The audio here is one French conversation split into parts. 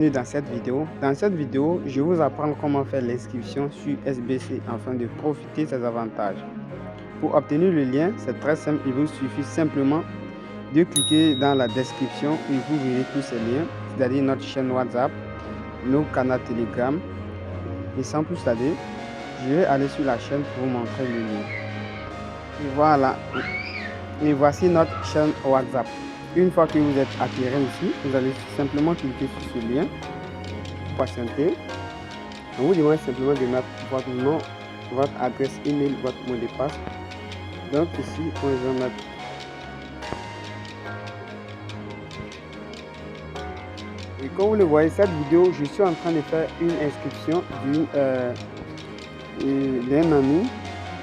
Dans cette vidéo. Dans cette vidéo, je vais vous apprendre comment faire l'inscription sur SBC afin de profiter de ses avantages. Pour obtenir le lien, c'est très simple. Il vous suffit simplement de cliquer dans la description et vous verrez tous ces liens, c'est-à-dire notre chaîne WhatsApp, nos canaux Telegram. Et sans plus tarder, je vais aller sur la chaîne pour vous montrer le lien. Et voilà. Et voici notre chaîne WhatsApp. Une fois que vous êtes atterri ici, vous allez simplement cliquer sur ce lien, patienter. On vous demande simplement de mettre votre nom, votre adresse email, votre mot de passe. Donc ici, on va mettre et comme vous le voyez, cette vidéo, je suis en train de faire une inscription d'un ami,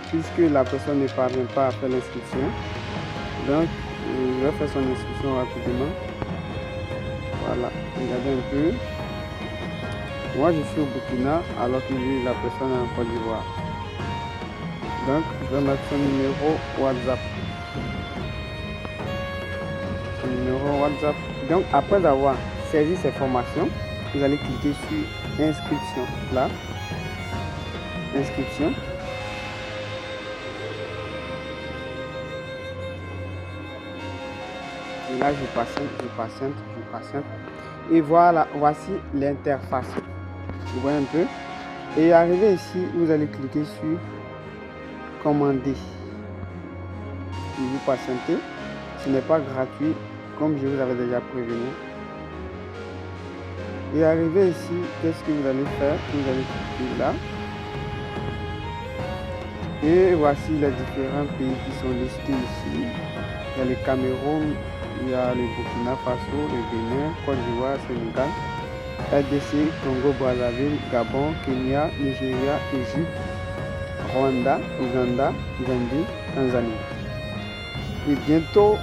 puisque la personne ne parvient pas à faire l'inscription. Donc, je vais faire son inscription rapidement. Voilà, regardez un peu. Moi, je suis au Burkina, alors que lui, la personne est en Côte d'Ivoire. Donc, je vais mettre son numéro WhatsApp. Son numéro WhatsApp. Donc, après avoir saisi ces formations, vous allez cliquer sur inscription. Là, inscription. Et là, je patiente. Et voilà, voici l'interface. Vous voyez un peu. Et arrivé ici, vous allez cliquer sur commander. Et vous patientez. Ce n'est pas gratuit, comme je vous avais déjà prévenu. Et arrivé ici, qu'est-ce que vous allez faire? Vous allez cliquer là. Et voici les différents pays qui sont listés ici. Il y a le Cameroun, il y a le Burkina Faso, le Bénin, Côte d'Ivoire, Sénégal, RDC, Congo, Brazzaville, Gabon, Kenya, Nigeria, Égypte, Rwanda, Ouganda, Zambie, Tanzanie. Et bientôt,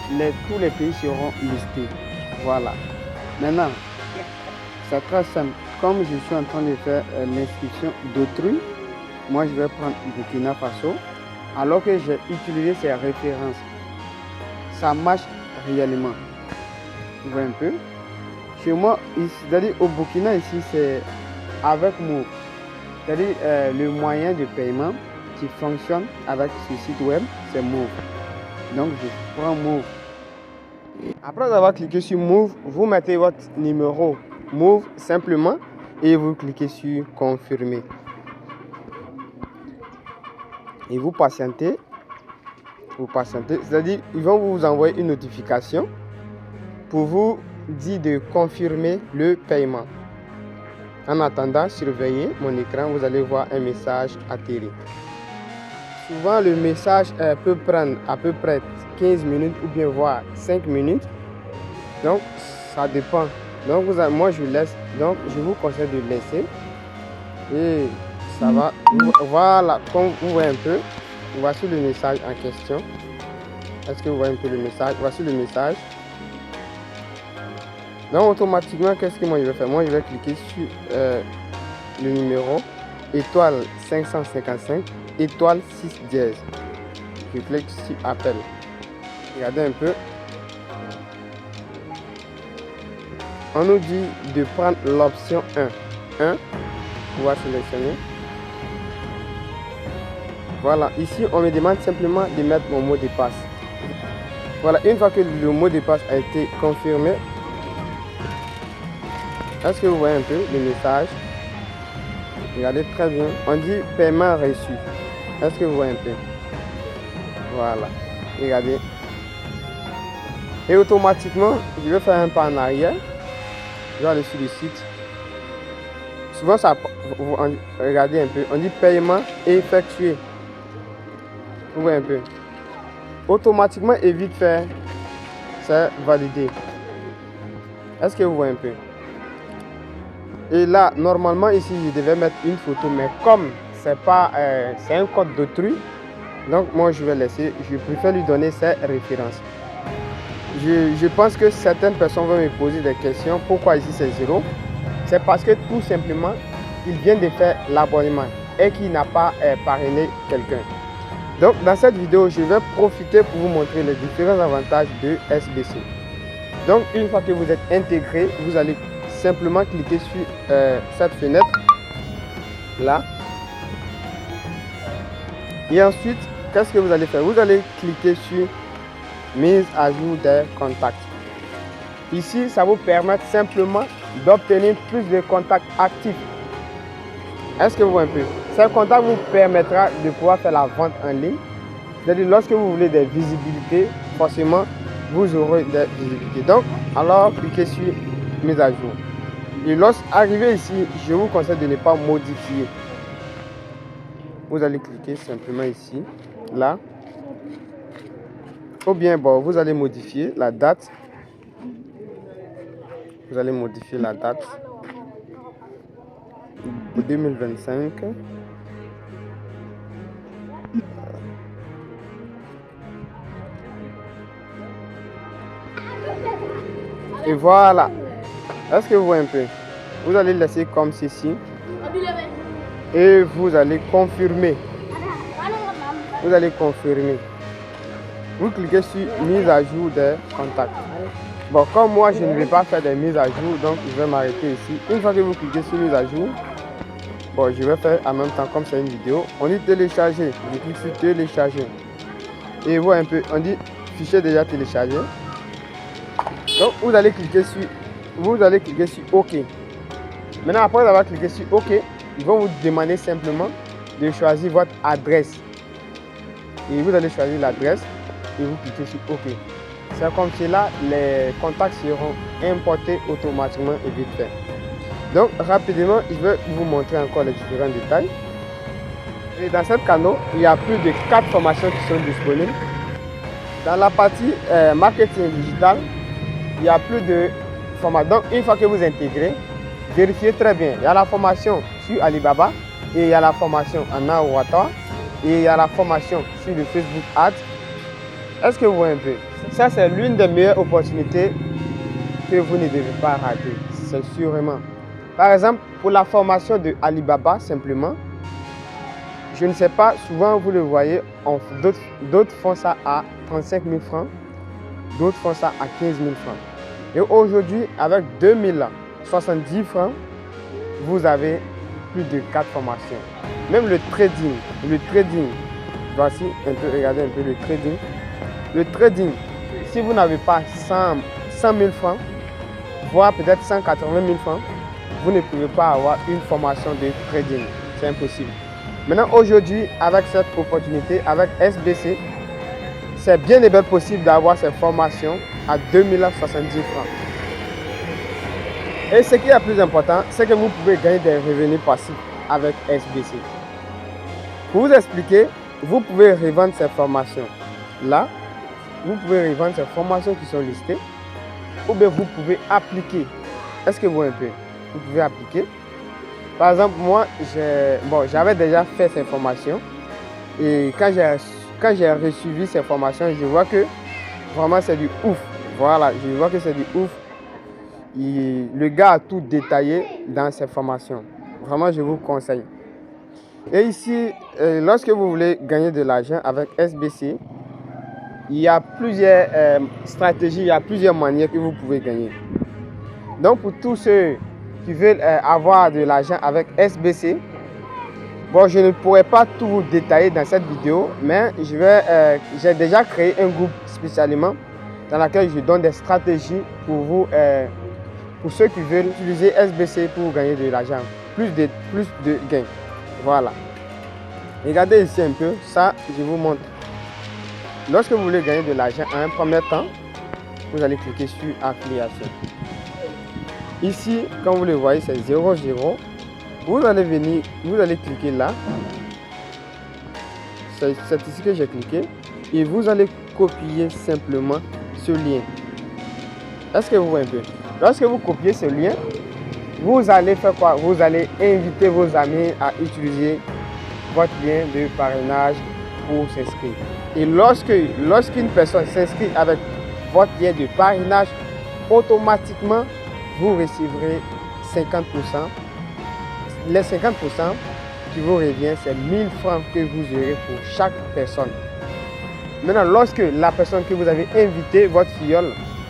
tous les pays seront listés. Voilà. Maintenant, c'est très simple. Comme je suis en train de faire l'inscription d'autrui, moi je vais prendre Burkina Faso, alors que j'ai utilisé ces références. Ça marche réellement. Vous voyez un peu. Chez moi, c'est-à-dire au Burkina ici, c'est avec Move. C'est-à-dire le moyen de paiement qui fonctionne avec ce site web, c'est Move. Donc je prends Move. Après avoir cliqué sur Move, vous mettez votre numéro Move simplement et vous cliquez sur confirmer. Et vous patientez. C'est-à-dire ils vont vous envoyer une notification pour vous dire de confirmer le paiement. En attendant, surveillez mon écran, vous allez voir un message atterrir. Souvent le message peut prendre à peu près 15 minutes ou bien voire 5 minutes. Donc ça dépend. Donc moi je laisse, donc je vous conseille de laisser. Et ça va. Voilà, comme vous voyez un peu. Voici le message en question. Est-ce que vous voyez un peu le message? Voici le message. Donc automatiquement, qu'est-ce que moi je vais faire? Moi je vais cliquer sur le numéro étoile 555 étoile 6 dièse. Je clique sur appel. Regardez un peu. On nous dit de prendre l'option 1. 1. On va sélectionner. Voilà, ici on me demande simplement de mettre mon mot de passe. Voilà, une fois que le mot de passe a été confirmé, est-ce que vous voyez un peu le message? Regardez très bien, on dit paiement reçu. Est-ce que vous voyez un peu? Voilà, regardez. Et automatiquement, je vais faire un pas en arrière. Je vais aller sur le site. Souvent, regardez un peu, on dit paiement effectué. Vous voyez un peu. Automatiquement et vite fait, c'est validé. Est-ce que vous voyez un peu? Et là, normalement ici, je devais mettre une photo, mais comme c'est un code d'autrui, donc moi je vais laisser. Je préfère lui donner ses références. Je pense que certaines personnes vont me poser des questions. Pourquoi ici c'est 0? C'est parce que tout simplement, il vient de faire l'abonnement et qu'il n'a pas parrainé quelqu'un. Donc dans cette vidéo, je vais profiter pour vous montrer les différents avantages de SBC. Donc une fois que vous êtes intégré, vous allez simplement cliquer sur cette fenêtre là. Et ensuite, qu'est-ce que vous allez faire? Vous allez cliquer sur mise à jour des contacts. Ici, ça vous permet simplement d'obtenir plus de contacts actifs. Est-ce que vous voyez un peu? Ce contact vous permettra de pouvoir faire la vente en ligne. C'est-à-dire, lorsque vous voulez des visibilités, forcément, vous aurez des visibilités. Donc, alors, cliquez sur mise à jour. Et lorsqu'arrivé ici, je vous conseille de ne pas modifier. Vous allez cliquer simplement ici, là. Ou bien, bon, vous allez modifier la date. Vous allez modifier la date pour 2025. Et voilà. Est-ce que vous voyez un peu? Vous allez laisser comme ceci. Et vous allez confirmer. Vous allez confirmer. Vous cliquez sur mise à jour des contacts. Bon, comme moi, je ne vais pas faire des mises à jour, donc je vais m'arrêter ici. Une fois que vous cliquez sur mise à jour, bon, je vais faire en même temps comme c'est une vidéo. On dit télécharger. Je clique sur télécharger. Et vous voyez un peu, on dit fichier déjà téléchargé. Donc, vous allez cliquer sur OK. Maintenant, après avoir cliqué sur OK, ils vont vous demander simplement de choisir votre adresse. Et vous allez choisir l'adresse et vous cliquez sur OK. C'est comme cela, les contacts seront importés automatiquement et vite fait. Donc, rapidement, je vais vous montrer encore les différents détails. Et dans ce canal, il y a plus de 4 formations qui sont disponibles. Dans la partie marketing digital, il y a plus de formations. Donc, une fois que vous intégrez, vérifiez très bien. Il y a la formation sur Alibaba et il y a la formation en Awata et il y a la formation sur le Facebook Ads. Est-ce que vous voyez un peu? Ça, c'est l'une des meilleures opportunités que vous ne devez pas rater. C'est sûrement. Par exemple, pour la formation de Alibaba, simplement, je ne sais pas, souvent vous le voyez, d'autres font ça à 35 000 francs, d'autres font ça à 15 000 francs. Et aujourd'hui, avec 2070 francs, vous avez plus de 4 formations. Même le trading, voici un peu, regardez un peu le trading. Le trading, si vous n'avez pas 100 000 francs, voire peut-être 180 000 francs, vous ne pouvez pas avoir une formation de trading. C'est impossible. Maintenant, aujourd'hui, avec cette opportunité, avec SBC, c'est bien et bien possible d'avoir cette formation à 2070 francs. Et ce qui est le plus important, c'est que vous pouvez gagner des revenus passifs avec SBC. Pour vous expliquer, vous pouvez revendre ces formations là. Vous pouvez revendre ces formations qui sont listées. Ou bien vous pouvez appliquer. Est-ce que vous voyez un peu? Vous pouvez appliquer. Par exemple, moi, j'avais déjà fait ces formations. Et quand j'ai reçu ces formations, je vois que vraiment c'est du ouf. Voilà, je vois que c'est du ouf. Le gars a tout détaillé dans ses formations. Vraiment, je vous conseille. Et ici, lorsque vous voulez gagner de l'argent avec SBC, il y a plusieurs stratégies, il y a plusieurs manières que vous pouvez gagner. Donc, pour tous ceux qui veulent avoir de l'argent avec SBC, bon, je ne pourrais pas tout vous détailler dans cette vidéo, mais j'ai déjà créé un groupe spécialement dans lequel je donne des stratégies pour vous, pour ceux qui veulent utiliser SBC pour gagner de l'argent, plus de gains. Voilà. Regardez ici un peu, ça, je vous montre. Lorsque vous voulez gagner de l'argent, en un premier temps, vous allez cliquer sur affiliation. Ici, comme vous le voyez, c'est 0,0. Vous allez venir, vous allez cliquer là. C'est ici que j'ai cliqué. Et vous allez copier simplement ce lien. Est-ce que vous voyez un peu? Lorsque vous copiez ce lien, vous allez faire quoi? Vous allez inviter vos amis à utiliser votre lien de parrainage pour s'inscrire. Et lorsqu'une personne s'inscrit avec votre lien de parrainage, automatiquement, vous recevrez 50%. Les 50% qui vous revient, c'est 1000 francs que vous aurez pour chaque personne. Maintenant, lorsque la personne que vous avez invité, votre filleul,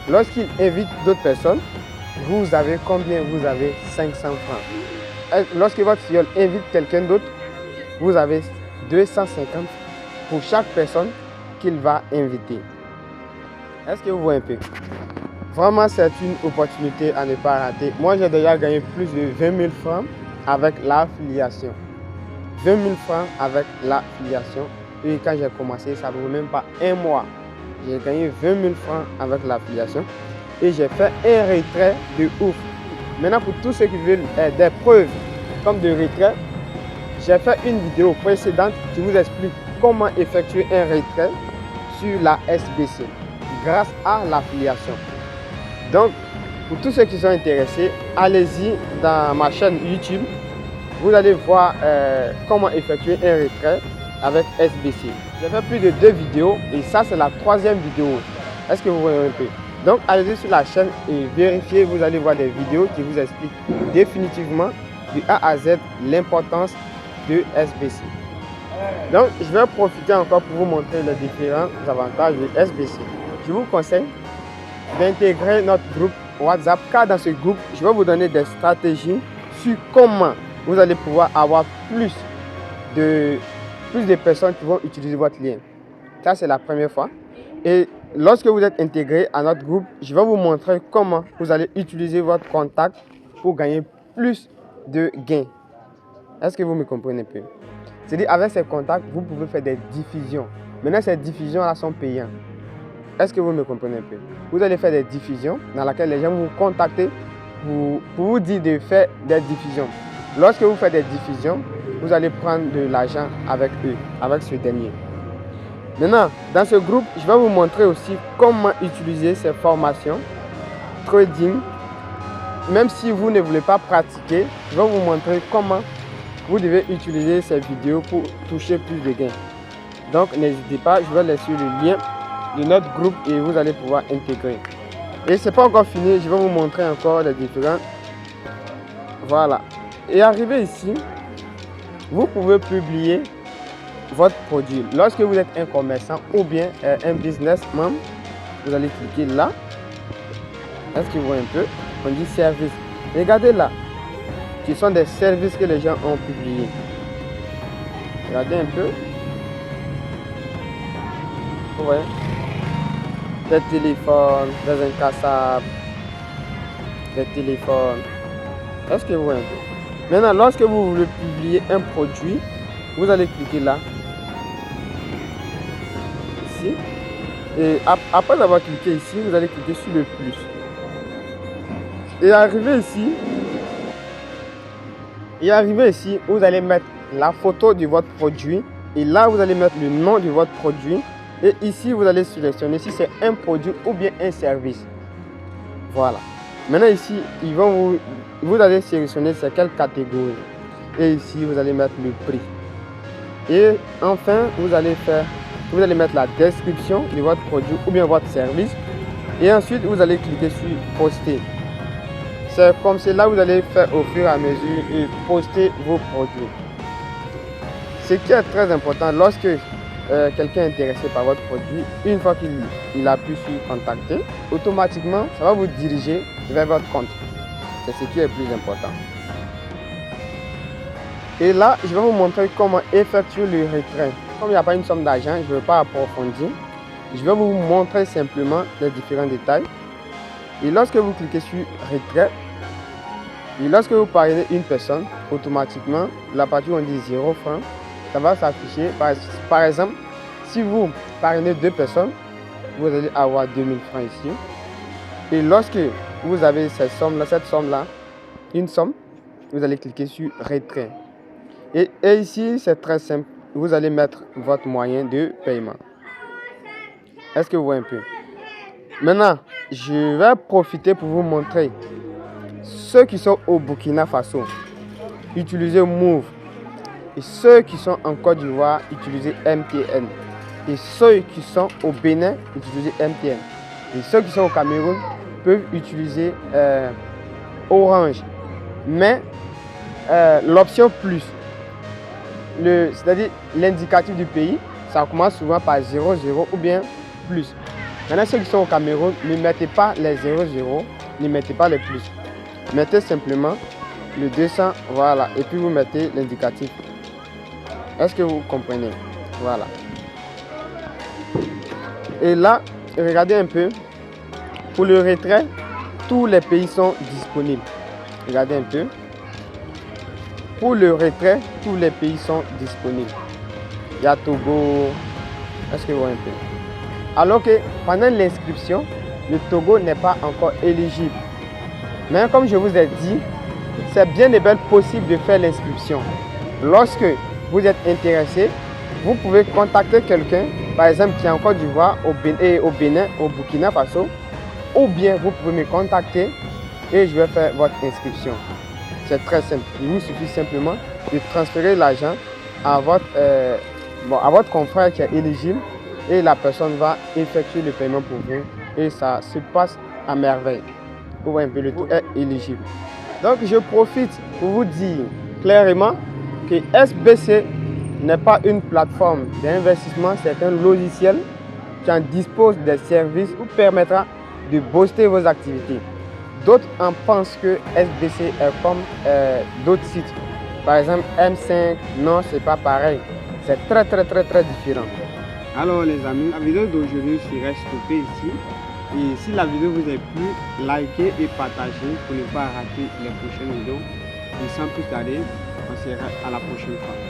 lorsqu'il invite d'autres personnes, vous avez combien? Vous avez 500 francs. Lorsque votre filleul invite quelqu'un d'autre, vous avez 250 pour chaque personne qu'il va inviter. Est-ce que vous voyez un peu? Vraiment, c'est une opportunité à ne pas rater. Moi, j'ai déjà gagné plus de 20 000 francs avec l'affiliation. 20 000 francs avec l'affiliation. Et quand j'ai commencé, ça ne vaut même pas un mois. J'ai gagné 20 000 francs avec l'affiliation. Et j'ai fait un retrait de ouf. Maintenant, pour tous ceux qui veulent des preuves comme de retrait, j'ai fait une vidéo précédente qui vous explique comment effectuer un retrait sur la SBC grâce à l'affiliation. Donc, pour tous ceux qui sont intéressés, allez-y dans ma chaîne YouTube. Vous allez voir comment effectuer un retrait avec SBC. J'ai fait plus de 2 vidéos et ça, c'est la 3e vidéo. Est-ce que vous voyez un peu? Donc, allez-y sur la chaîne et vérifiez. Vous allez voir des vidéos qui vous expliquent définitivement du A à Z l'importance de SBC. Donc, je vais profiter encore pour vous montrer les différents avantages de SBC. Je vous conseille d'intégrer notre groupe WhatsApp, car dans ce groupe, je vais vous donner des stratégies sur comment vous allez pouvoir avoir plus de personnes qui vont utiliser votre lien. Ça, c'est la première fois. Et lorsque vous êtes intégré à notre groupe, je vais vous montrer comment vous allez utiliser votre contact pour gagner plus de gains. Est-ce que vous me comprenez un peu? C'est-à-dire, avec ces contacts, vous pouvez faire des diffusions. Maintenant, ces diffusions-là sont payantes. Est-ce que vous me comprenez un peu? Vous allez faire des diffusions dans lesquelles les gens vont vous contacter pour vous dire de faire des diffusions. Lorsque vous faites des diffusions, vous allez prendre de l'argent avec eux, avec ce dernier. Maintenant, dans ce groupe, je vais vous montrer aussi comment utiliser ces formations trading. Même si vous ne voulez pas pratiquer, je vais vous montrer comment vous devez utiliser ces vidéos pour toucher plus de gains. Donc, n'hésitez pas, je vais laisser le lien de notre groupe et vous allez pouvoir intégrer. Et ce n'est pas encore fini, je vais vous montrer encore les différents. Voilà. Et arrivé ici, vous pouvez publier votre produit. Lorsque vous êtes un commerçant ou bien un businessman, vous allez cliquer là. Est-ce que vous voyez un peu? On dit service. Regardez là. Ce sont des services que les gens ont publiés. Regardez un peu. Vous voyez? Des téléphones, des incassables, des téléphones. Est-ce que vous voyez un peu? Maintenant, lorsque vous voulez publier un produit, vous allez cliquer là. Ici. Et après avoir cliqué ici, vous allez cliquer sur le plus. Et arrivé ici, vous allez mettre la photo de votre produit. Et là, vous allez mettre le nom de votre produit. Et ici, vous allez sélectionner si c'est un produit ou bien un service. Voilà. Maintenant ici, vous allez sélectionner c'est quelle catégorie. Et ici, vous allez mettre le prix. Et enfin, vous allez mettre la description de votre produit ou bien votre service. Et ensuite, vous allez cliquer sur poster. C'est comme cela que vous allez faire au fur et à mesure et poster vos produits. Ce qui est très important lorsque quelqu'un est intéressé par votre produit, une fois qu'il appuie sur contacter, automatiquement, ça va vous diriger vers votre compte. C'est ce qui est le plus important. Et là, je vais vous montrer comment effectuer le retrait. Comme il n'y a pas une somme d'argent, je ne vais pas approfondir. Je vais vous montrer simplement les différents détails. Et lorsque vous cliquez sur retrait, et lorsque vous parrainez une personne, automatiquement, la partie où on dit 0 francs, ça va s'afficher. Par exemple, si vous parrainez 2 personnes, vous allez avoir 2000 francs ici. Et lorsque vous avez cette somme-là, une somme, vous allez cliquer sur retrait. Et ici, c'est très simple. Vous allez mettre votre moyen de paiement. Est-ce que vous voyez un peu? Maintenant, je vais profiter pour vous montrer. Ceux qui sont au Burkina Faso, utilisez Move. Et ceux qui sont en Côte d'Ivoire, utilisez MTN. Et ceux qui sont au Bénin, utilisez MTN. Et ceux qui sont au Cameroun peuvent utiliser Orange. Mais l'option plus, c'est-à-dire l'indicatif du pays, ça commence souvent par 00 ou bien plus. Maintenant, ceux qui sont au Cameroun, ne mettez pas les 00, ne mettez pas les plus. Mettez simplement le 200, voilà, et puis vous mettez l'indicatif. Est-ce que vous comprenez? Voilà. Et là, regardez un peu. Pour le retrait, tous les pays sont disponibles. Regardez un peu. Pour le retrait, tous les pays sont disponibles. Il y a Togo. Est-ce que vous voyez un peu? Alors que pendant l'inscription, le Togo n'est pas encore éligible. Mais comme je vous ai dit, c'est bien et bien possible de faire l'inscription. Lorsque vous êtes intéressé, vous pouvez contacter quelqu'un, par exemple qui est en Côte d'Ivoire, au Bénin, au Burkina Faso, ou bien vous pouvez me contacter et je vais faire votre inscription. C'est très simple. Il vous suffit simplement de transférer l'argent à votre confrère qui est éligible et la personne va effectuer le paiement pour vous et ça se passe à merveille. Vous voyez un peu, le tout est éligible. Donc je profite pour vous dire clairement que SBC n'est pas une plateforme d'investissement, c'est un logiciel qui en dispose des services qui vous permettra de booster vos activités. D'autres en pensent que SBC est comme d'autres sites. Par exemple M5, non, c'est pas pareil. C'est très différent. Alors les amis, la vidéo d'aujourd'hui serait stoppée ici. Et si la vidéo vous a plu, likez et partagez pour ne pas rater les prochaines vidéos. Et sans plus tarder, on se verra à la prochaine fois.